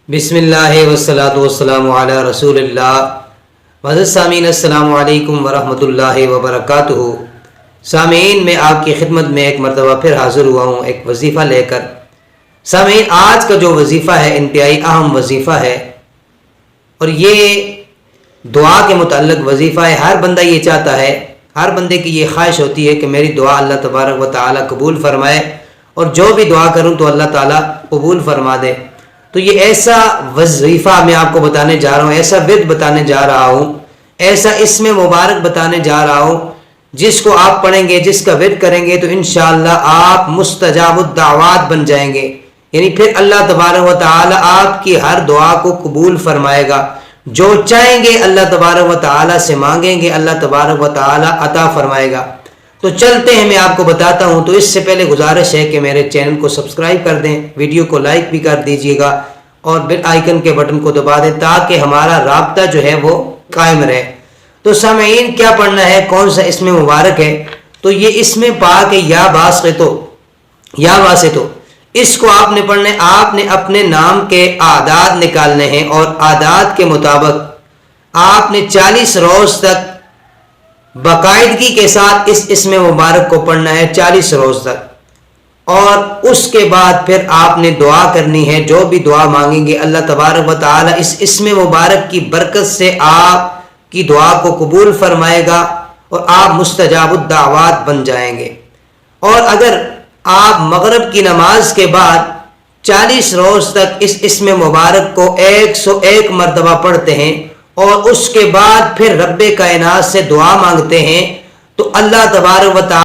بسم اللہ والصلاۃ والسلام علی رسول اللہ۔ معزز سامعین، السلام علیکم ورحمۃ اللہ وبرکاتہ۔ سامعین، میں آپ کی خدمت میں ایک مرتبہ پھر حاضر ہوا ہوں ایک وظیفہ لے کر۔ سامعین، آج کا جو وظیفہ ہے انتہائی اہم وظیفہ ہے، اور یہ دعا کے متعلق وظیفہ ہے۔ ہر بندہ یہ چاہتا ہے، ہر بندے کی یہ خواہش ہوتی ہے کہ میری دعا اللہ تبارک و تعالیٰ قبول فرمائے، اور جو بھی دعا کروں تو اللہ تعالیٰ قبول فرما دے۔ تو یہ ایسا وظیفہ میں آپ کو بتانے جا رہا ہوں، ایسا ورد بتانے جا رہا ہوں، ایسا اسم مبارک بتانے جا رہا ہوں، جس کو آپ پڑھیں گے، جس کا ورد کریں گے تو انشاءاللہ آپ مستجاب الدعوات بن جائیں گے۔ یعنی پھر اللہ تبارک و تعالیٰ آپ کی ہر دعا کو قبول فرمائے گا۔ جو چاہیں گے اللہ تبارک و تعالیٰ سے مانگیں گے، اللہ تبارک و تعالیٰ عطا فرمائے گا۔ تو چلتے ہیں، میں آپ کو بتاتا ہوں۔ تو اس سے پہلے گزارش ہے کہ میرے چینل کو سبسکرائب کر دیں، ویڈیو کو لائک بھی کر دیجیے گا، اور بیل آئیکن کے بٹن کو دبا دیں تاکہ ہمارا رابطہ جو ہے وہ قائم رہے۔ تو سامعین، کیا پڑھنا ہے، کون سا اسم مبارک ہے؟ تو یہ اسم پاک ہے یا واسطو۔ اس کو آپ نے پڑھنا ہے۔ آپ نے اپنے نام کے اعداد نکالنے ہیں، اور اعداد کے مطابق آپ نے 40 روز تک باقاعدگی کے ساتھ اس اسم مبارک کو پڑھنا ہے، 40 روز تک۔ اور اس کے بعد پھر آپ نے دعا کرنی ہے، جو بھی دعا مانگیں گے اللہ تبارک و تعالیٰ اس اسم مبارک کی برکت سے آپ کی دعا کو قبول فرمائے گا، اور آپ مستجاب الدعوات بن جائیں گے۔ اور اگر آپ مغرب کی نماز کے بعد 40 روز تک اس اسم مبارک کو 101 مرتبہ پڑھتے ہیں، اور اس کے بعد پھر رب کائنات سے دعا مانگتے ہیں، تو اللہ تبارک و تعالیٰ